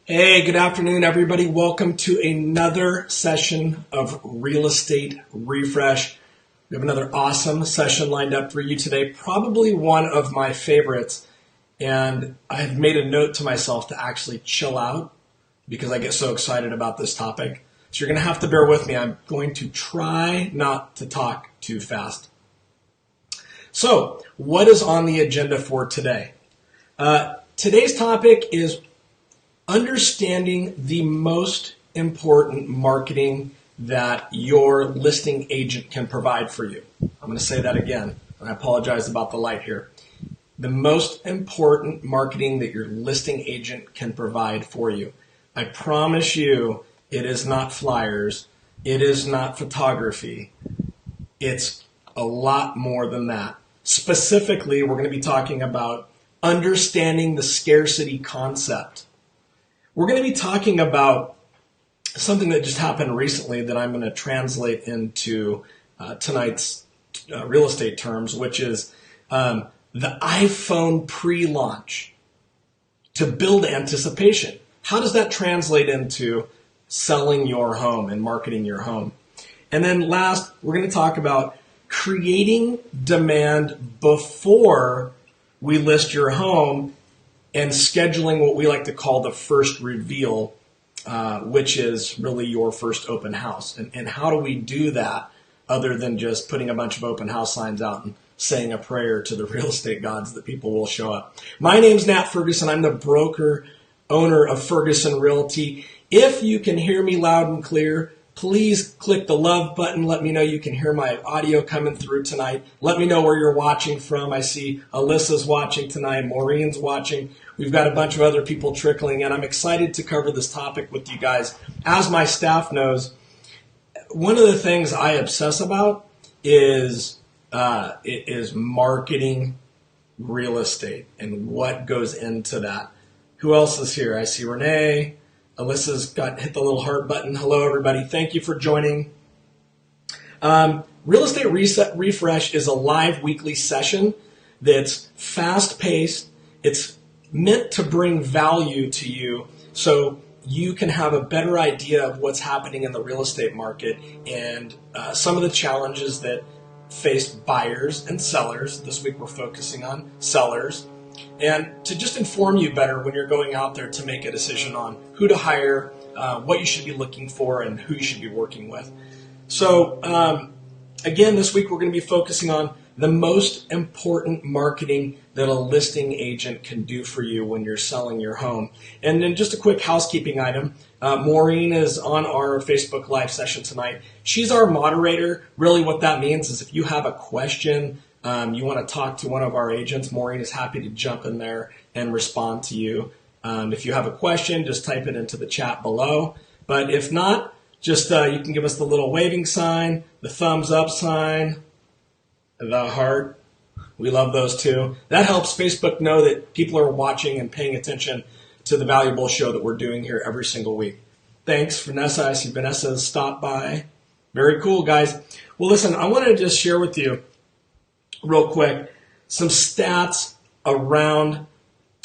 Hey, good afternoon, everybody. Welcome to another session of Real Estate Refresh. We have another awesome session lined up for you today, probably one of my favorites. And I've made a note to myself to actually chill out because I get so excited about this topic. So you're going to have to bear with me. I'm going to try not to talk too fast. So, what is on the agenda for today? Today's topic is understanding the most important marketing that your listing agent can provide for you. I'm going to say that again, and I apologize about the light here. The most important marketing that your listing agent can provide for you. I promise you, it is not flyers. It is not photography. It's a lot more than that. Specifically, we're going to be talking about understanding the scarcity concept. We're going to be talking about something that just happened recently that I'm going to translate into tonight's real estate terms, which is the iPhone pre-launch to build anticipation. How does that translate into selling your home and marketing your home? And then last, we're going to talk about creating demand before we list your home and scheduling what we like to call the first reveal, which is really your first open house. And how do we do that other than just putting a bunch of open house signs out and saying a prayer to the real estate gods that people will show up? My name's Nat Ferguson. I'm the broker owner of Ferguson Realty. If you can hear me loud and clear, please click the love button. Let me know you can hear my audio coming through tonight. Let me know where you're watching from. I see Alyssa's watching tonight. Maureen's watching. We've got a bunch of other people trickling in. I'm excited to cover this topic with you guys. As my staff knows, one of the things I obsess about is marketing real estate and what goes into that. Who else is here? I see Renee. Alyssa's hit the little heart button. Hello, everybody. Thank you for joining. Real Estate Refresh is a live weekly session that's fast-paced. It's meant to bring value to you so you can have a better idea of what's happening in the real estate market and some of the challenges that face buyers and sellers. This week we're focusing on sellers. And to just inform you better when you're going out there to make a decision on who to hire, what you should be looking for, and who you should be working with. So again, this week we're going to be focusing on the most important marketing that a listing agent can do for you when you're selling your home. And then just a quick housekeeping item. Maureen is on our Facebook Live session tonight. She's our moderator. Really what that means is if you have a question, you want to talk to one of our agents, Maureen is happy to jump in there and respond to you. If you have a question, just type it into the chat below. But if not, just you can give us the little waving sign, the thumbs up sign, the heart. We love those too. That helps Facebook know that people are watching and paying attention to the valuable show that we're doing here every single week. Thanks, Vanessa. I see Vanessa has stopped by. Very cool, guys. Well, listen, I want to just share with you real quick some stats around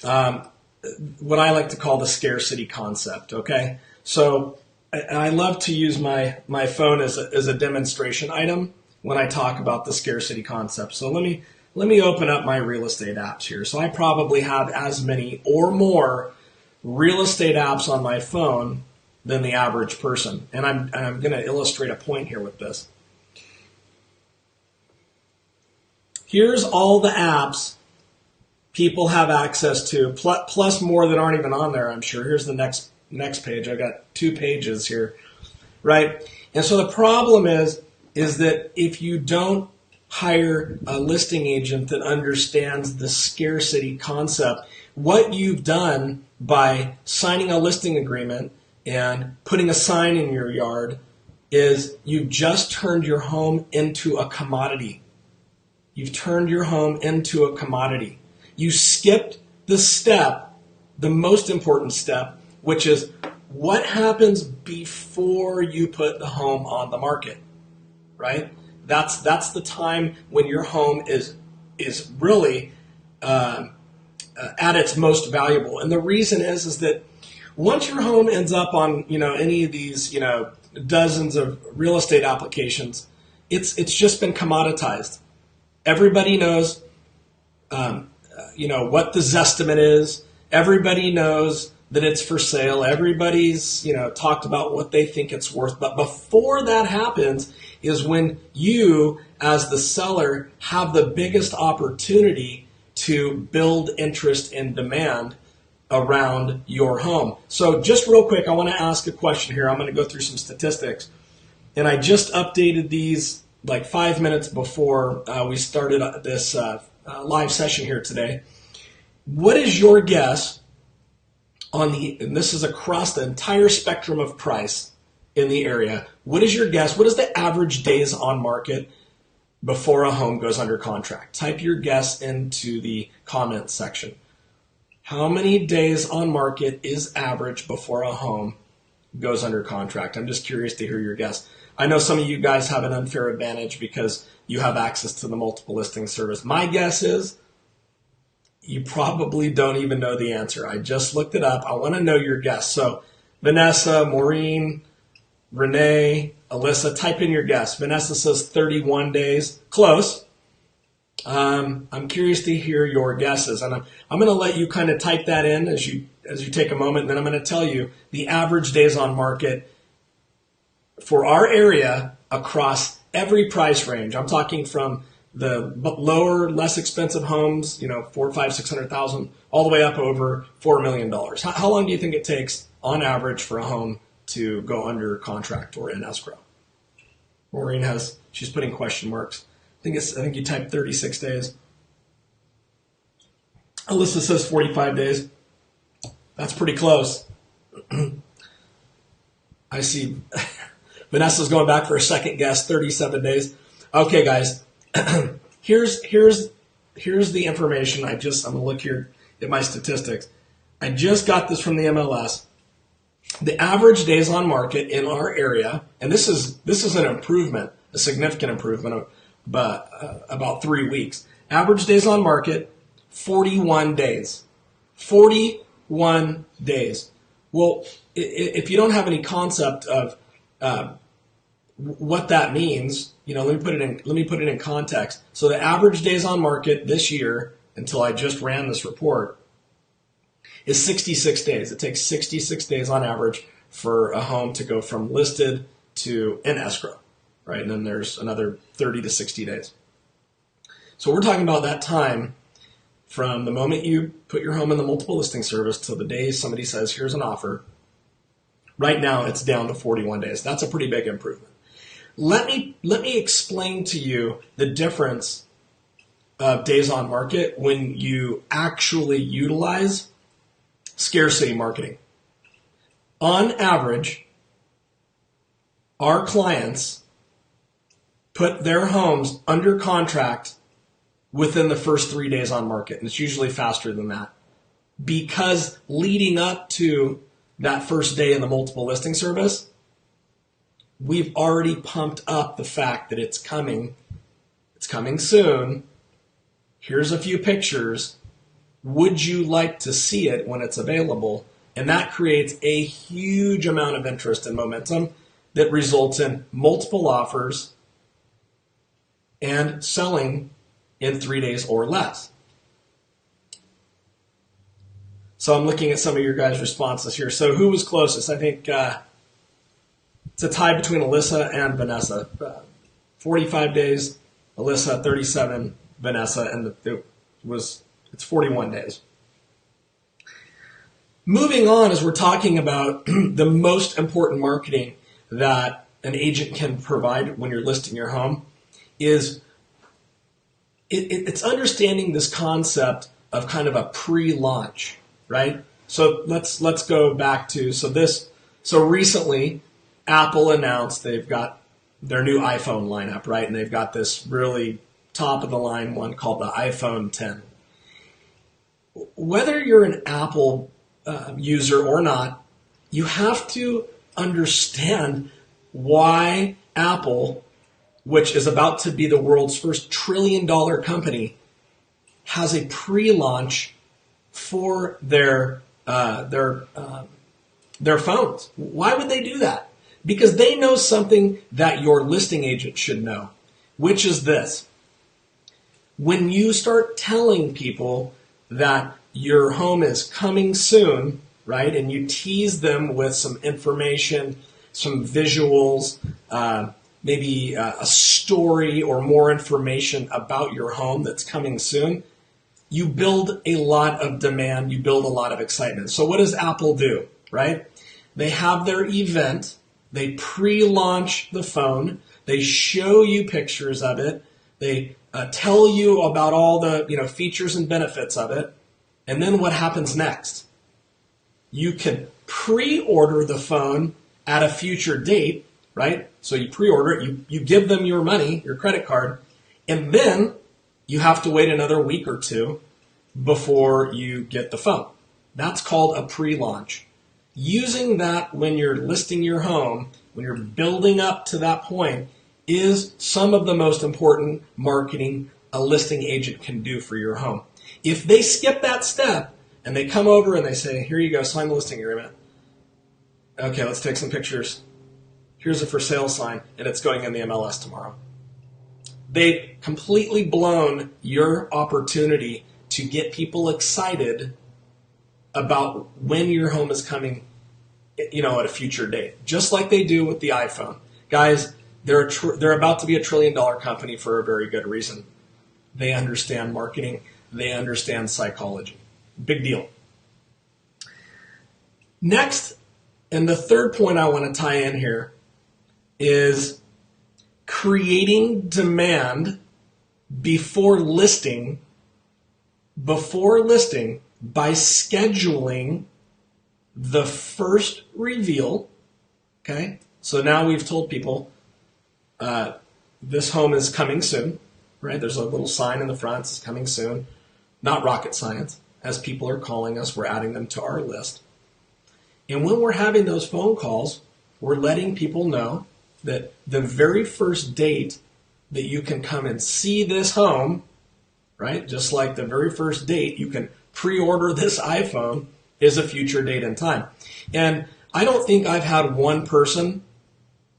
what I like to call the scarcity concept, okay? So I love to use my phone as a demonstration item when I talk about the scarcity concept. So let me open up my real estate apps here. So I probably have as many or more real estate apps on my phone than the average person. And I'm going to illustrate a point here with this. Here's all the apps people have access to, plus more that aren't even on there, I'm sure. Here's the next page. I got 2 pages here, right? And so the problem is that if you don't hire a listing agent that understands the scarcity concept, what you've done by signing a listing agreement and putting a sign in your yard is you've just turned your home into a commodity. You've turned your home into a commodity. You skipped the step, the most important step, which is what happens before you put the home on the market, right? That's the time when your home is really at its most valuable. And the reason is that once your home ends up on, any of these, dozens of real estate applications, it's just been commoditized. Everybody knows, what the Zestimate is. Everybody knows that it's for sale. Everybody's, talked about what they think it's worth. But before that happens is when you, as the seller, have the biggest opportunity to build interest and demand around your home. So just real quick, I want to ask a question here. I'm going to go through some statistics. And I just updated these like 5 minutes before we started this live session here today. What is your guess on and this is across the entire spectrum of price in the area, what is your guess? What is the average days on market before a home goes under contract? Type your guess into the comments section. How many days on market is average before a home goes under contract? I'm just curious to hear your guess. I know some of you guys have an unfair advantage because you have access to the multiple listing service. My guess is you probably don't even know the answer. I just looked it up. I want to know your guess. So Vanessa, Maureen, Renee, Alyssa, type in your guess. Vanessa says 31 days. Close. I'm curious to hear your guesses, and I'm going to let you kind of type that in as you take a moment, and then I'm going to tell you the average days on market for our area across every price range. I'm talking from the lower, less expensive homes, 4, 5, 600,000, all the way up over $4 million. How long do you think it takes on average for a home to go under contract or in escrow? Maureen she's putting question marks. I think you typed 36 days. Alyssa says 45 days. That's pretty close. I see Vanessa's going back for a second guess, 37 days. Okay, guys. Here's the information. I'm going to look here at my statistics. I just got this from the MLS. The average days on market in our area, and this is an improvement, a significant improvement of about 3 weeks. Average days on market, 41 days. 41 days. Well, if you don't have any concept of what that means, let me put it in context. So the average days on market this year, until I just ran this report, is 66 days. It takes 66 days on average for a home to go from listed to in escrow, right? And then there's another 30 to 60 days. So we're talking about that time from the moment you put your home in the multiple listing service till the day somebody says, here's an offer. Right now it's down to 41 days. That's a pretty big improvement. Let me explain to you the difference of days on market when you actually utilize scarcity marketing. On average, our clients put their homes under contract within the first 3 days on market, and it's usually faster than that. Because leading up to that first day in the multiple listing service, we've already pumped up the fact that it's coming soon. Here's a few pictures. Would you like to see it when it's available? And that creates a huge amount of interest and momentum that results in multiple offers and selling in 3 days or less. So I'm looking at some of your guys' responses here. So who was closest? I think it's a tie between Alyssa and Vanessa. 45 days, Alyssa, 37, Vanessa, and it's 41 days. Moving on, as we're talking about the most important marketing that an agent can provide when you're listing your home, is it's understanding this concept of kind of a pre-launch, right? So let's go back to so recently Apple announced they've got their new iPhone lineup, right? And they've got this really top of the line one called the iPhone 10. Whether you're an Apple user or not, you have to understand why Apple, which is about to be the world's first $1 trillion company, has a pre-launch for their their phones. Why would they do that? Because they know something that your listing agent should know, which is this. When you start telling people that your home is coming soon, right, and you tease them with some information, some visuals, maybe a story or more information about your home that's coming soon, you build a lot of demand, you build a lot of excitement. So what does Apple do, right? They have their event, they pre-launch the phone, they show you pictures of it, they tell you about all the features and benefits of it, and then what happens next? You can pre-order the phone at a future date, right? So you pre-order it, you give them your money, your credit card, and then you have to wait another week or two before you get the phone. That's called a pre-launch. Using that when you're listing your home, when you're building up to that point, is some of the most important marketing a listing agent can do for your home. If they skip that step and they come over and they say, here you go, sign the listing agreement. Okay, let's take some pictures. Here's a for sale sign, and it's going in the MLS tomorrow. They've completely blown your opportunity to get people excited about when your home is coming, at a future date, just like they do with the iPhone. Guys, they're about to be $1 trillion company for a very good reason. They understand marketing. They understand psychology. Big deal. Next, and the third point I want to tie in here is creating demand before listing by scheduling the first reveal. Okay, so now we've told people this home is coming soon, right? There's a little sign in the front, it's coming soon. Not rocket science. As people are calling us, we're adding them to our list. And when we're having those phone calls, we're letting people know that the very first date that you can come and see this home, right, just like the very first date you can pre-order this iPhone, is a future date and time. And I don't think I've had one person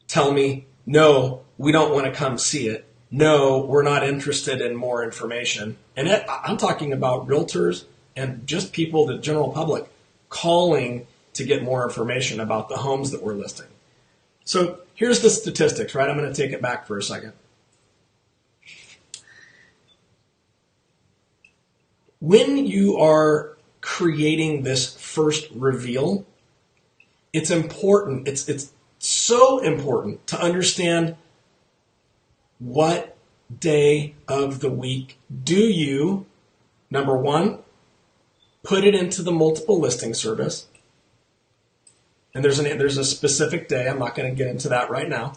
tell me, no, we don't want to come see it. No, we're not interested in more information. And I'm talking about realtors and just people, the general public, calling to get more information about the homes that we're listing. So here's the statistics, right? I'm going to take it back for a second. When you are creating this first reveal, it's important. It's so important to understand what day of the week do you, number one, put it into the multiple listing service. And there's a specific day. I'm not going to get into that right now.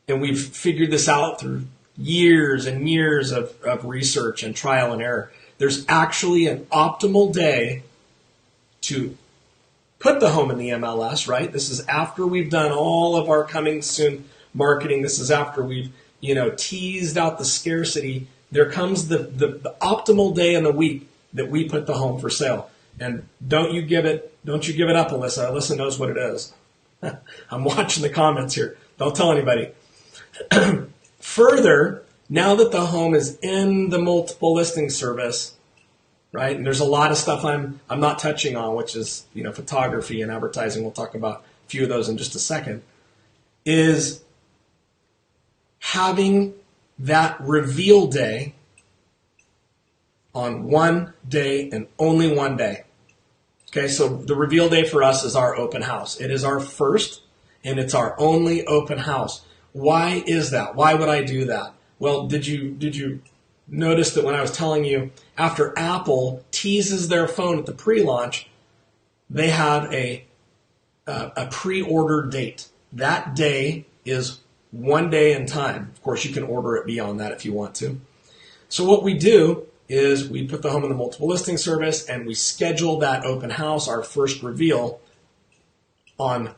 And we've figured this out through years and years of research and trial and error. There's actually an optimal day to put the home in the MLS, right? This is after we've done all of our coming soon marketing. This is after we've, teased out the scarcity. There comes the optimal day in the week that we put the home for sale. And don't you give it up, Alyssa. Alyssa knows what it is. I'm watching the comments here. Don't tell anybody. Further, now that the home is in the multiple listing service, right? And there's a lot of stuff I'm not touching on, which is, photography and advertising. We'll talk about a few of those in just a second. Is having that reveal day on one day and only one day. Okay, so the reveal day for us is our open house. It is our first and it's our only open house. Why is that? Why would I do that? Well, did you notice that when I was telling you after Apple teases their phone at the pre-launch, they have a pre-order date. That day is one day in time. Of course, you can order it beyond that if you want to. So what we do is we put the home in the multiple listing service and we schedule that open house, our first reveal, on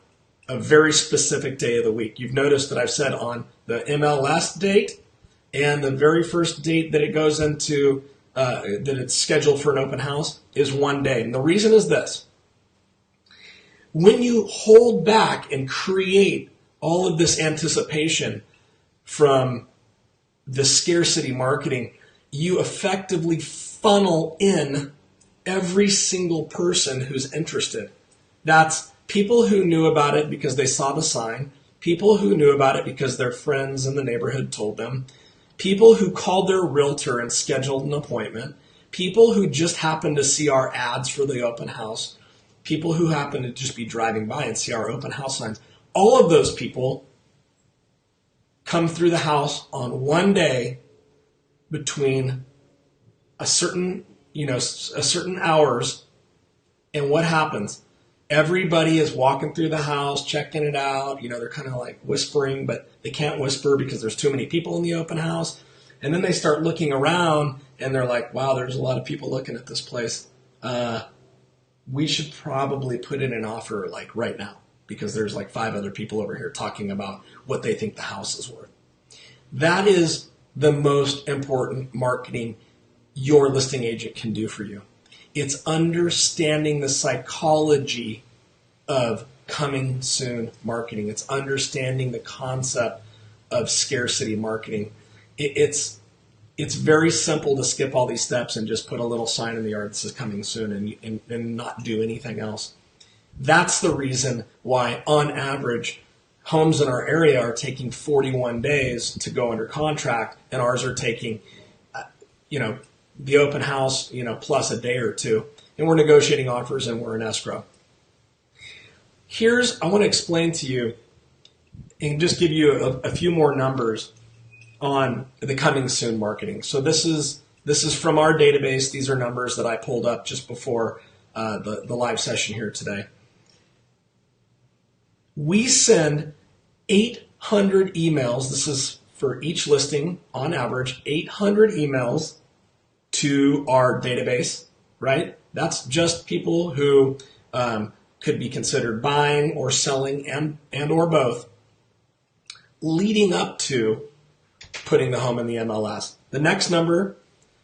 a very specific day of the week. You've noticed that I've said on the MLS date and the very first date that it goes into, that it's scheduled for an open house is one day. And the reason is this. When you hold back and create all of this anticipation from the scarcity marketing, you effectively funnel in every single person who's interested. That's people who knew about it because they saw the sign, people who knew about it because their friends in the neighborhood told them, people who called their realtor and scheduled an appointment, people who just happened to see our ads for the open house, people who happen to just be driving by and see our open house signs. All of those people come through the house on one day between a certain hours. And what happens? Everybody is walking through the house, checking it out. They're kind of like whispering, but they can't whisper because there's too many people in the open house. And then they start looking around and they're like, wow, there's a lot of people looking at this place. We should probably put in an offer like right now because there's like 5 other people over here talking about what they think the house is worth. That is the most important marketing your listing agent can do for you. It's understanding the psychology of coming soon marketing. It's understanding the concept of scarcity marketing. It's very simple to skip all these steps and just put a little sign in the yard that says coming soon and not do anything else. That's the reason why, on average, homes in our area are taking 41 days to go under contract, and ours are taking, the open house, plus a day or two. And we're negotiating offers and we're in escrow. I want to explain to you and just give you a few more numbers on the coming soon marketing. So this is from our database. These are numbers that I pulled up just before the live session here today. We send 800 emails. This is for each listing, on average, 800 emails to our database, right? That's just people who could be considered buying or selling and or both, leading up to putting the home in the MLS. The next number,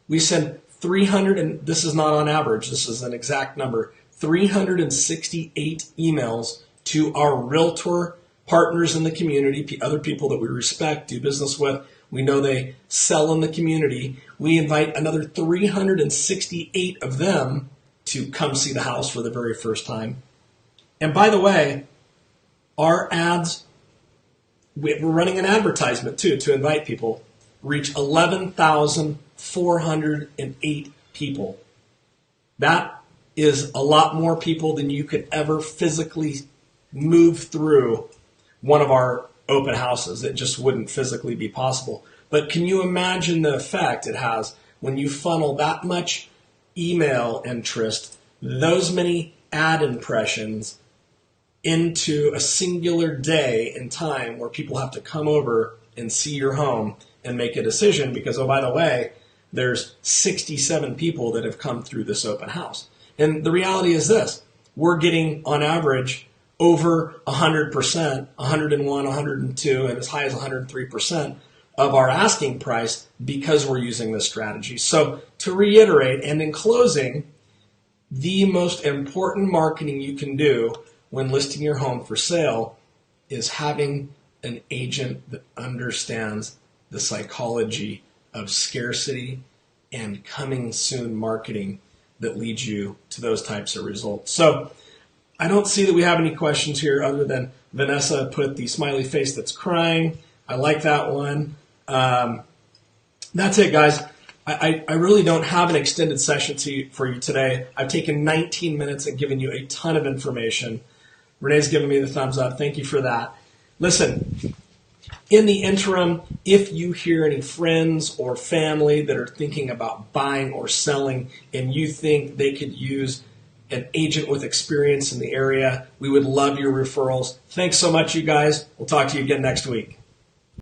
we send 300, and this is not on average, this is an exact number, 368 emails to our realtor partners in the community, other people that we respect, do business with. We know they sell in the community. We invite another 368 of them to come see the house for the very first time. And by the way, our ads, we're running an advertisement too to invite people, reach 11,408 people. That is a lot more people than you could ever physically move through one of our open houses. It just wouldn't physically be possible. But can you imagine the effect it has when you funnel that much email interest, those many ad impressions into a singular day in time where people have to come over and see your home and make a decision because, oh, by the way, there's 67 people that have come through this open house. And the reality is this: we're getting on average over 100%, 101, 102, and as high as 103% of our asking price because we're using this strategy. So to reiterate, and in closing, the most important marketing you can do when listing your home for sale is having an agent that understands the psychology of scarcity and coming soon marketing that leads you to those types of results. So I don't see that we have any questions here other than Vanessa put the smiley face that's crying. I like that one. That's it, guys. I really don't have an extended session for you today. I've taken 19 minutes and given you a ton of information. Renee's giving me the thumbs up. Thank you for that. Listen, in the interim, if you hear any friends or family that are thinking about buying or selling and you think they could use an agent with experience in the area, we would love your referrals. Thanks so much, you guys. We'll talk to you again next week.